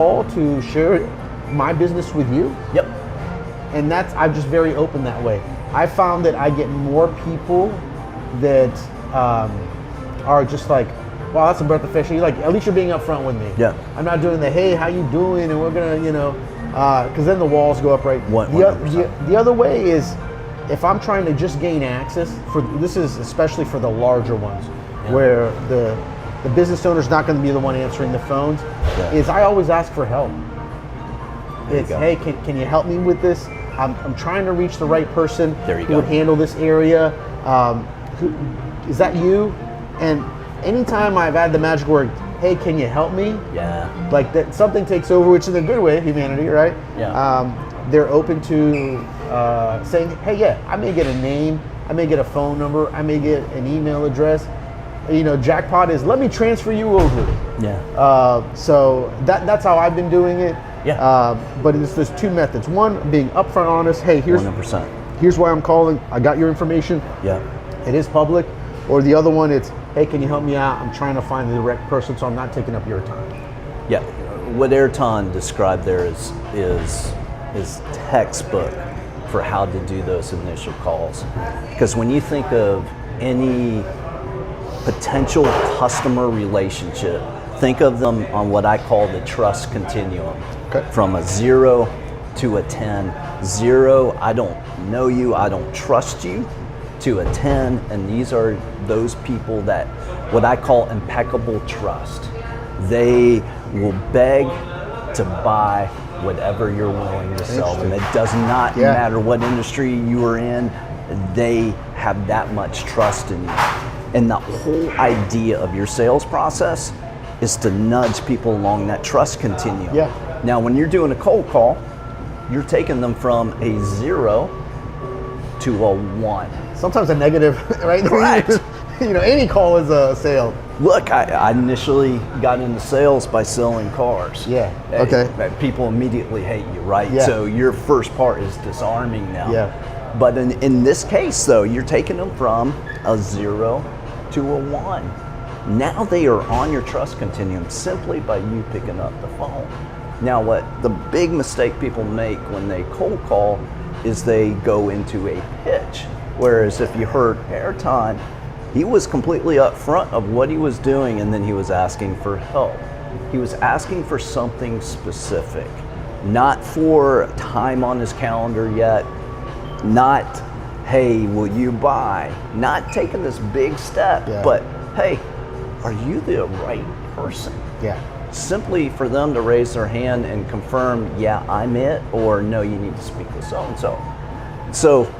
call to share my business with you. Yep. And I'm just very open that way. I found that I get more people that are just like, wow, that's a breath of fresh air. Like, at least you're being upfront with me. Yeah. I'm not doing the, hey, how you doing? And we're gonna, because then the walls go up, right? 100%. The other way is, if I'm trying to just gain access, this is especially for the larger ones, where the business owner's not going to be the one answering the phones, is I always ask for help. It's, hey, can you help me with this? I'm trying to reach the right person who would handle this area. Is that you? And anytime I've had the magic word, hey, can you help me? Yeah. Like that, something takes over, which is a good way of humanity, right? Yeah. They're open to saying, hey, yeah, I may get a name, I may get a phone number, I may get an email address. Jackpot is, let me transfer you over. Yeah. So that's how I've been doing it. Yeah. But there's two methods. One, being upfront honest. Hey, here's 100%. Here's why I'm calling. I got your information. Yeah. It is public. Or the other one, it's, hey, can you help me out? I'm trying to find the direct person, so I'm not taking up your time. Yeah. What Airton described there is textbook for how to do those initial calls. Because when you think of any potential customer relationship, think of them on what I call the trust continuum. Okay. From a 0 to a 10. 0, I don't know you, I don't trust you, to a 10, and these are those people that, what I call impeccable trust. They will beg to buy whatever you're willing to sell them. It does not matter what industry you are in, they have that much trust in you. And the whole idea of your sales process is to nudge people along that trust continuum. Yeah. Now, when you're doing a cold call, you're taking them from a 0 to a 1. Sometimes a negative, right? Correct. Any call is a sale. Look, I initially got into sales by selling cars. Yeah. Okay. People immediately hate you, right? Yeah. So your first part is disarming now. Yeah. But in this case, though, you're taking them from a 0 to a 1. Now they are on your trust continuum simply by you picking up the phone. Now, what the big mistake people make when they cold call is they go into a pitch. Whereas if you heard Airton, he was completely upfront of what he was doing, and then he was asking for help. He was asking for something specific, not for time on his calendar yet, not, hey, will you buy? Not taking this big step, but hey, are you the right person? Yeah. Simply for them to raise their hand and confirm, yeah, I'm it, or no, you need to speak with so-and-so. So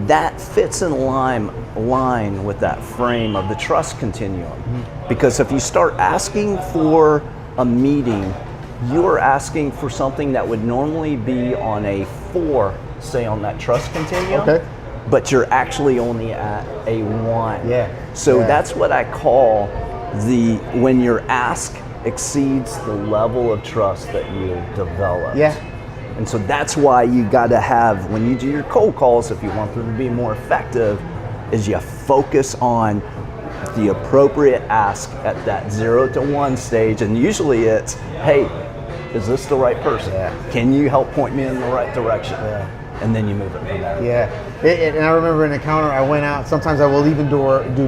that fits in line with that frame of the trust continuum. Because if you start asking for a meeting, you are asking for something that would normally be on a 4, say on that trust continuum. Okay. But you're actually only at a 1. Yeah. So that's what I call when your ask exceeds the level of trust that you've developed. Yeah. And so that's why you got to have, when you do your cold calls, if you want them to be more effective, is you focus on the appropriate ask at that 0 to 1 stage. And usually it's, hey, is this the right person? Yeah. Can you help point me in the right direction? Yeah. And then you move it from there. Yeah, and I remember an encounter, I went out, sometimes I will even do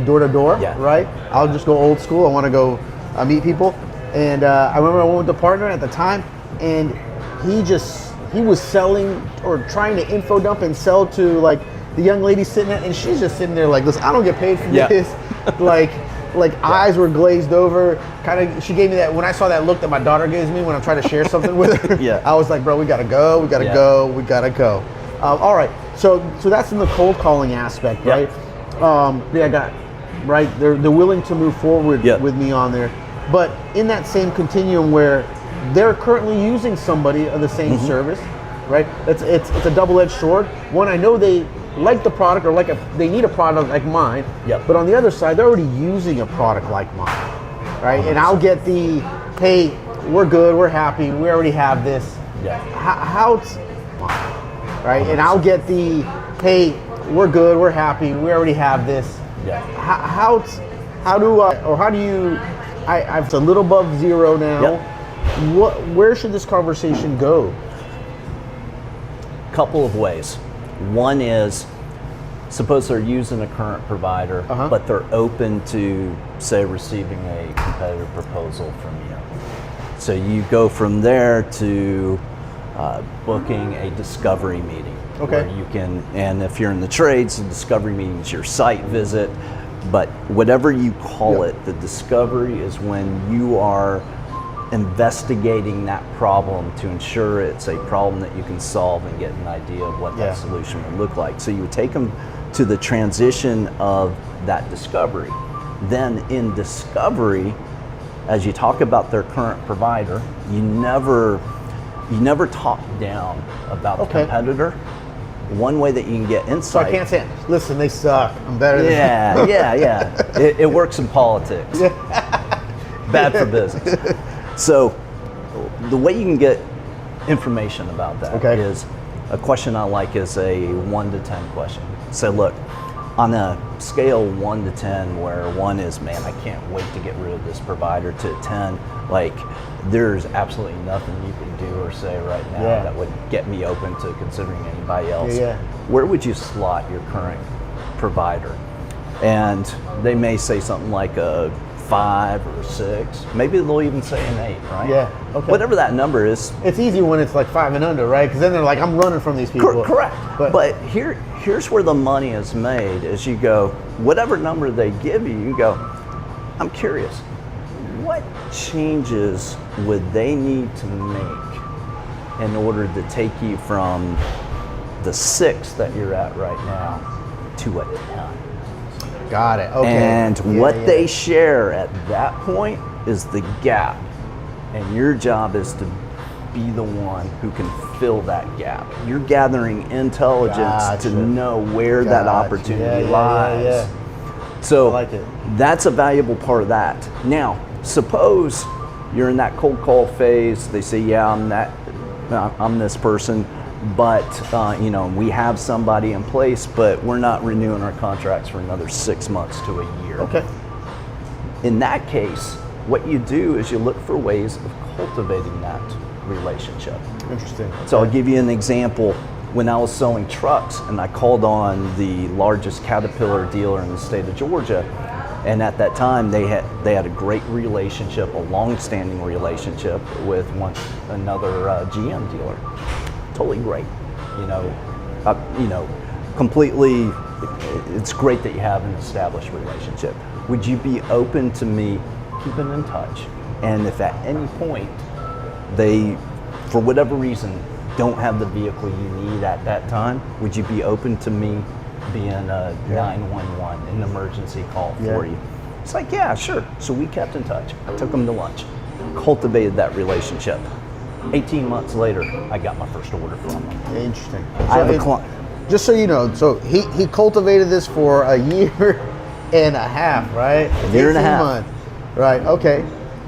door to door, right? I'll just go old school, I want to go meet people. And I remember I went with the partner at the time, and he was selling or trying to info dump and sell to like the young lady sitting there, and she's just sitting there like, listen, I don't get paid for this. Like eyes were glazed over. Kind of, she gave me that, when I saw that look that my daughter gives me when I'm trying to share something with her, I was like, bro, we gotta go, we gotta go. All right, so that's in the cold calling aspect, right? I got, right, they're willing to move forward with me on there. But in that same continuum where they're currently using somebody of the same service, right? It's a double-edged sword. One, I know they like the product or they need a product like mine, but on the other side, they're already using a product like mine, right? 100%. And I'll get the, hey, we're good, we're happy, we already have this. How's right? 100%. And I'll get the, hey, we're good, we're happy, we already have this. How do you, I've a little above 0 now. Where should this conversation go? Couple of ways. One is, suppose they're using a current provider, but they're open to, say, receiving a competitive proposal from you. So you go from there to booking a discovery meeting. Okay. Where you can, and if you're in the trades, the discovery meeting is your site visit. But whatever you call it, the discovery is when you are investigating that problem to ensure it's a problem that you can solve and get an idea of what that solution would look like. So you would take them to the transition of that discovery. Then in discovery, as you talk about their current provider, you never talk down about the competitor. One way that you can get insight. So I can't say, listen, they suck. I'm better than them. Yeah. It works in politics. Bad for business. So the way you can get information about that is a question I like is a 1 to 10 question. So look, on a scale 1 to 10, where 1 is, man, I can't wait to get rid of this provider, to 10, like there's absolutely nothing you can do or say right now that would get me open to considering anybody else. Where would you slot your current provider? And they may say something like a 5 or 6. Maybe they'll even say an 8, right? Yeah. Okay. Whatever that number is. It's easy when it's like 5 and under, right? Because then they're like, I'm running from these people. Correct. But here's where the money is made. As you go, whatever number they give you, you go, I'm curious, what changes would they need to make in order to take you from the 6 that you're at right now to a 10? Got it. Okay. And what they share at that point is the gap. And your job is to be the one who can fill that gap. You're gathering intelligence to know where that opportunity lies. So I like it. That's a valuable part of that. Now, suppose you're in that cold call phase. They say, yeah, I'm this person. But we have somebody in place, but we're not renewing our contracts for another 6 months to a year. Okay. In that case, what you do is you look for ways of cultivating that relationship. Interesting. So I'll give you an example. When I was selling trucks and I called on the largest Caterpillar dealer in the state of Georgia, and at that time they had a great relationship, a long-standing relationship with another GM dealer. Totally great, completely. It's great that you have an established relationship. Would you be open to me keeping in touch? And if at any point they, for whatever reason, don't have the vehicle you need at that time, would you be open to me being a 911, an emergency call for you? It's like, yeah, sure. So we kept in touch. I took them to lunch, cultivated that relationship. 18 months later, I got my first order from him. Interesting. I have a client. Just so you know, so he cultivated this for a year and a half, right? A year and a half. Months. Right, okay.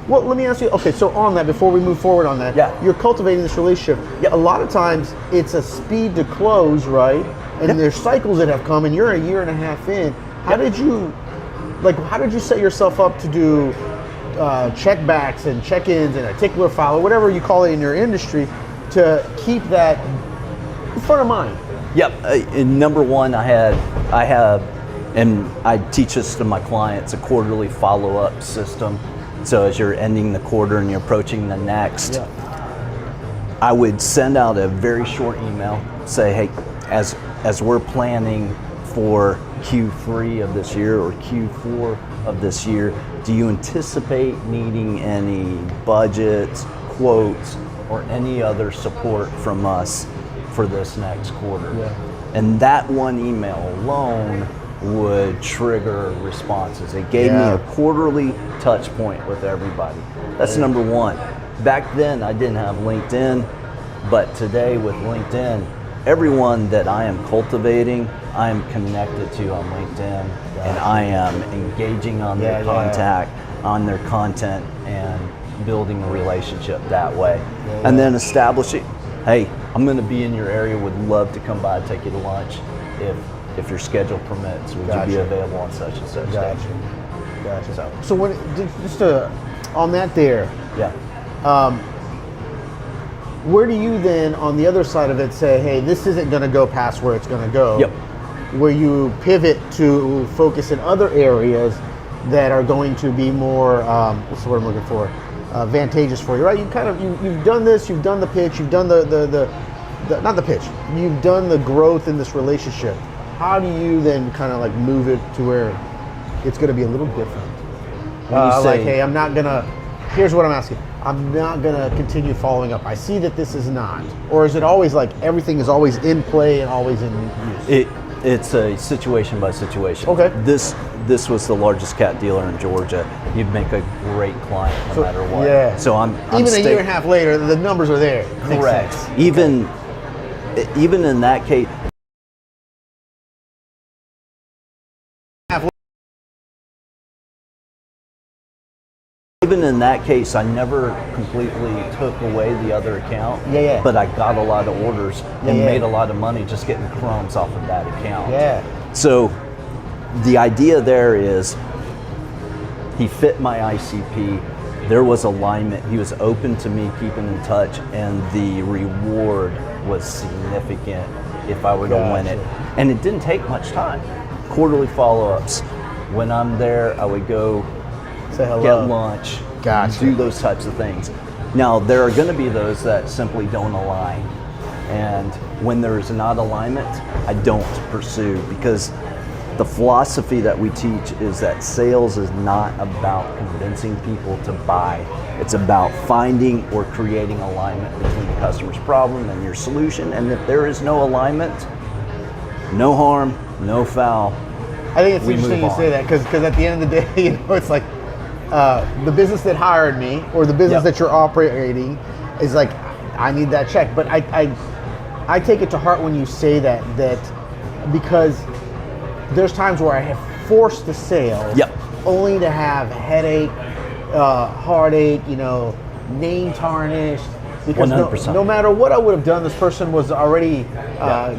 Well, let me ask you, okay, so on that, before we move forward on that, you're cultivating this relationship. A lot of times, it's a speed to close, right? And there's cycles that have come, and you're a year and a half in. How did you set yourself up to do checkbacks and check-ins and a tickler file, or whatever you call it in your industry, to keep that in front of mind? Number one, I have, and I teach this to my clients, a quarterly follow-up system. So as you're ending the quarter and you're approaching the next, I would send out a very short email, say, hey, as we're planning for Q3 of this year or Q4 of this year, do you anticipate needing any budgets, quotes, or any other support from us for this next quarter? And that one email alone would trigger responses. It gave me a quarterly touch point with everybody. That's number one. Back then I didn't have LinkedIn, but today with LinkedIn, everyone that I am cultivating, I am connected to on LinkedIn, and I am engaging on their contact, on their content, and building a relationship that way. And then establishing, hey, I'm going to be in your area, would love to come by and take you to lunch if your schedule permits. Would you be available on such and such day? Gotcha. So when just on that there, where do you then, on the other side of it, say, hey, this isn't going to go past where it's going to go? Yep. Where you pivot to focus in other areas that are going to be more, what's the word I'm looking for? Advantageous for you, right? You've done this, you've done the pitch, you've done the not the pitch, you've done the growth in this relationship. How do you then kind of like move it to where it's going to be a little different? When you say, like, hey, here's what I'm asking. I'm not going to continue following up. I see that this is not. Or is it always like everything is always in play and always in use? It's a situation by situation. Okay. This was the largest cat dealer in Georgia. You'd make a great client no matter what. Yeah. So I'm even a year and a half later, the numbers are there. Correct. Even in that case. Even in that case, I never completely took away the other account. Yeah. But I got a lot of orders and made a lot of money just getting crumbs off of that account. Yeah. So the idea there is he fit my ICP. There was alignment. He was open to me keeping in touch, and the reward was significant if I were to win it. And it didn't take much time. Quarterly follow-ups. When I'm there, I would go say hello, get lunch, do those types of things. Now, there are going to be those that simply don't align. And when there's not alignment, I don't pursue, because the philosophy that we teach is that sales is not about convincing people to buy. It's about finding or creating alignment between the customer's problem and your solution. And if there is no alignment, no harm, no foul. I think it's interesting you say that, because at the end of the day, it's like the business that hired me or the business that you're operating is like, I need that check. But I take it to heart when you say that because there's times where I have forced the sale only to have headache, heartache, name tarnished. Because no matter what I would have done, this person was already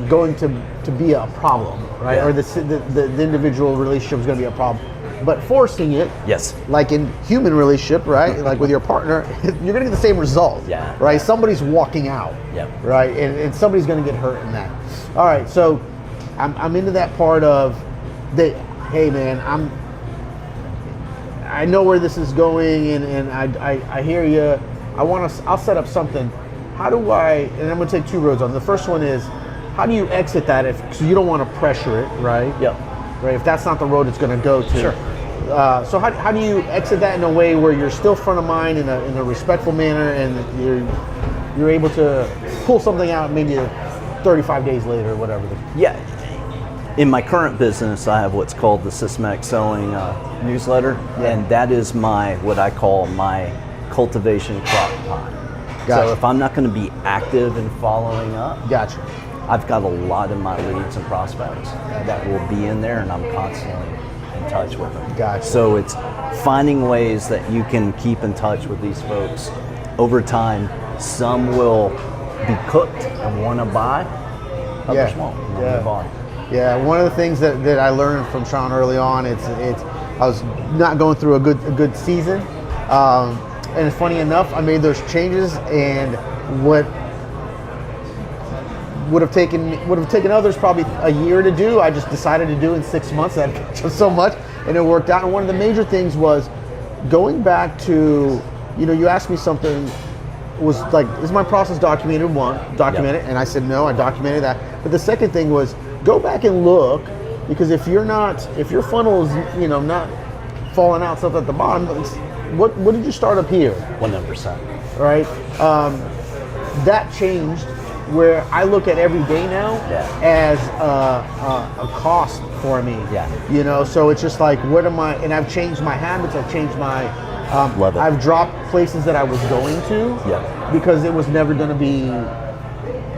going to be a problem, right? Or the individual relationship was going to be a problem. But forcing it, like in human relationship, right? Like with your partner, you're going to get the same result, right? Somebody's walking out, right? And somebody's going to get hurt in that. All right, so I'm into that part of that. Hey, man, I know where this is going, and I hear you. I'll set up something. How do I? And I'm going to take two roads on. The first one is, how do you exit that? So you don't want to pressure it, right? Right. If that's not the road it's going to go to. Sure. So how do you exit that in a way where you're still front of mind in a respectful manner, and you're able to pull something out maybe 35 days later or whatever? In my current business, I have what's called the Systematic Selling newsletter, and that is what I call my cultivation crock pot. So if I'm not going to be active in following up, I've got a lot of my leads and prospects that will be in there, and I'm constantly in touch with them. So it's finding ways that you can keep in touch with these folks over time. Some will be cooked and want to buy, others won't. Move on. Yeah, one of the things that I learned from Sean early on, it's I was not going through a good season, and funny enough, I made those changes, and what would have taken others probably a year to do, I just decided to do in 6 months. That just so much, and it worked out. And one of the major things was going back to, you asked me something, was like, is my process documented? Document it, and I said no, I documented that. But the second thing was, go back and look, because if your funnel is not falling out stuff at the bottom, what did you start up here? 100%. Right. That changed, where I look at every day now as a cost for me. So it's just like, and I've changed my habits. I've changed my. Love it. I've dropped places that I was going to because it was never going to be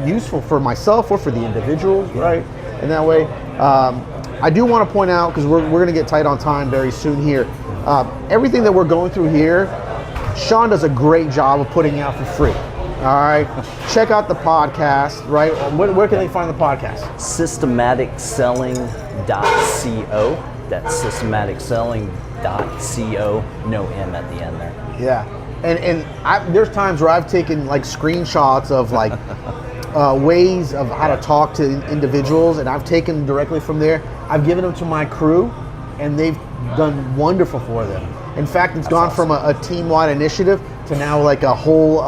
useful for myself or for the individuals, right? And that way, I do want to point out, because we're going to get tight on time very soon here, everything that we're going through here, Sean does a great job of putting out for free. All right, check out the podcast, right? Where can they find the podcast? Systematicselling.co. That's systematicselling.co. No M at the end there. There's times where I've taken like screenshots of like ways of how to talk to individuals, and I've taken them directly from there. I've given them to my crew, and they've done wonderful for them. In fact, it's gone from a team-wide initiative to now like a whole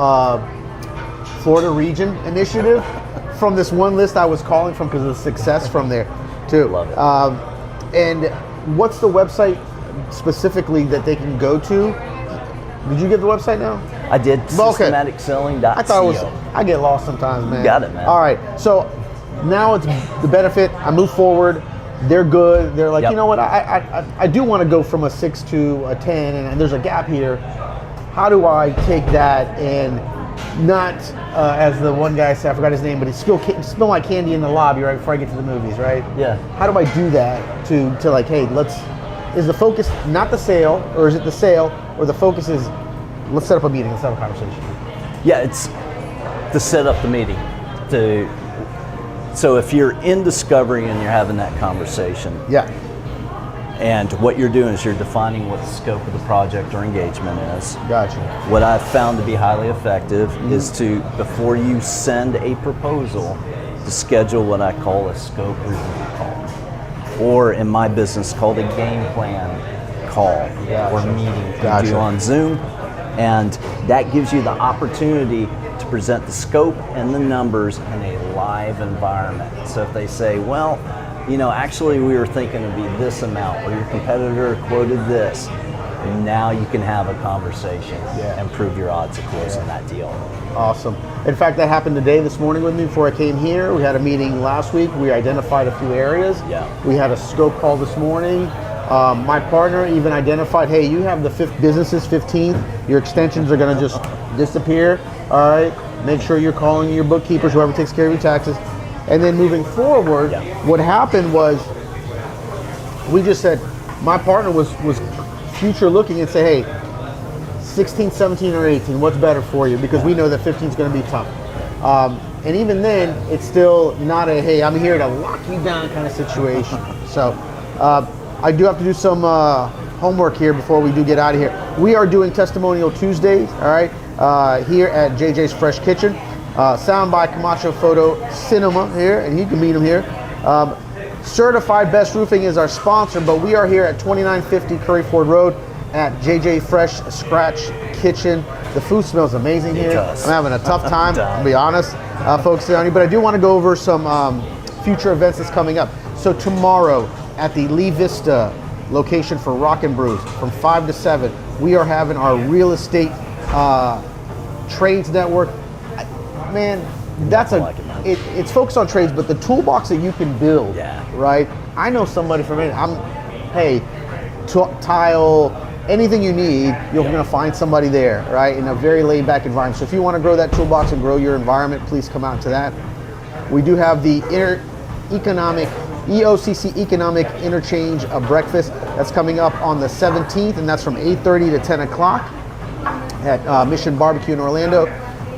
Florida region initiative from this one list I was calling from because of the success from there too. Love it. And what's the website specifically that they can go to? Did you get the website now? I did. Okay. Systematicselling.co. I thought it was. I get lost sometimes, man. Got it, man. All right. So now it's the benefit. I move forward. They're good. They're like, Yep. you know what? I do want to go from a 6 to a 10, and there's a gap here. How do I take that and not, as the one guy said, I forgot his name, but it's spill my candy in the lobby right before I get to the movies, right? Yeah. How do I do that to like, hey, is the focus not the sale, or is it the sale, or the focus is let's set up a meeting, let's have a conversation? Yeah, it's to set up the meeting. So if you're in discovery and you're having that conversation, Yeah. and what you're doing is you're defining what the scope of the project or engagement is. Gotcha. What I've found to be highly effective is to, before you send a proposal, to schedule what I call a scope review call. Or in my business, called a game plan call or meeting you do on Zoom. And that gives you the opportunity to present the scope and the numbers in a live environment. So if they say, well, actually we were thinking it'd be this amount, or your competitor quoted this, now you can have a conversation and improve your odds of closing that deal. Awesome. In fact, that happened this morning with me before I came here. We had a meeting last week. We identified a few areas. Yeah. We had a scope call this morning. My partner even identified, hey, you have the businesses 15th. Your extensions are going to just disappear. All right. Make sure you're calling your bookkeepers, whoever takes care of your taxes. And then moving forward, what happened was we just said, my partner was future looking and say, hey, 16, 17, or 18, what's better for you? Because we know that 15 is going to be tough. And even then, it's still not a, hey, I'm here to lock you down kind of situation. So I do have to do some homework here before we do get out of here. We are doing Testimonial Tuesdays, all right, here at JJ's Fresh Kitchen. Sound by Camacho Photo Cinema here, and you can meet him here. Certified Best Roofing is our sponsor, but we are here at 2950 Curry Ford Road at JJ Fresh Scratch Kitchen. The food smells amazing here. Does. I'm having a tough time, to be honest, focusing on you, but I do want to go over some future events that's coming up. So tomorrow at the Lee Vista location for Rock and Brews from 5 to 7, we are having our real estate trades network. Man, that's it's focused on trades, but the toolbox that you can build, right? I know somebody from it. Tile, anything you need, you're going to find somebody there, right? In a very laid back environment. So if you want to grow that toolbox and grow your environment, please come out to that. We do have the EOCC Economic Interchange Breakfast that's coming up on the 17th, and that's from 8:30 to 10 o'clock at Mission Barbecue in Orlando.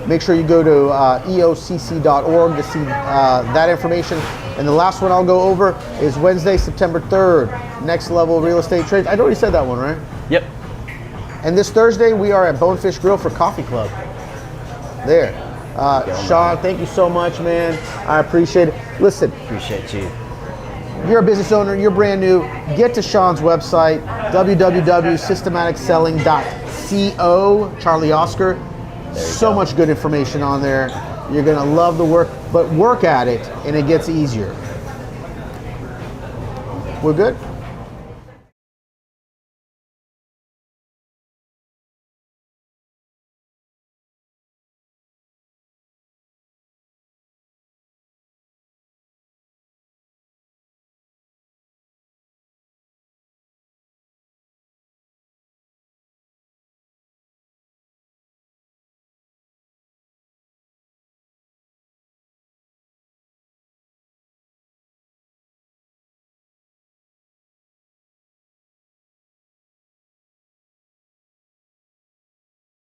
Make sure you go to eocc.org to see that information. And the last one I'll go over is Wednesday, September 3rd, Next Level Real Estate Trades. I already said that one, right? Yep. And this Thursday, we are at Bonefish Grill for Coffee Club. There. Sean, thank you so much, man. I appreciate it. Listen. Appreciate you. You're a business owner, you're brand new, get to Sean's website, www.systematicselling.co, Charlie Oscar. So much good information on there. You're gonna love the work, but work at it and it gets easier. We're good?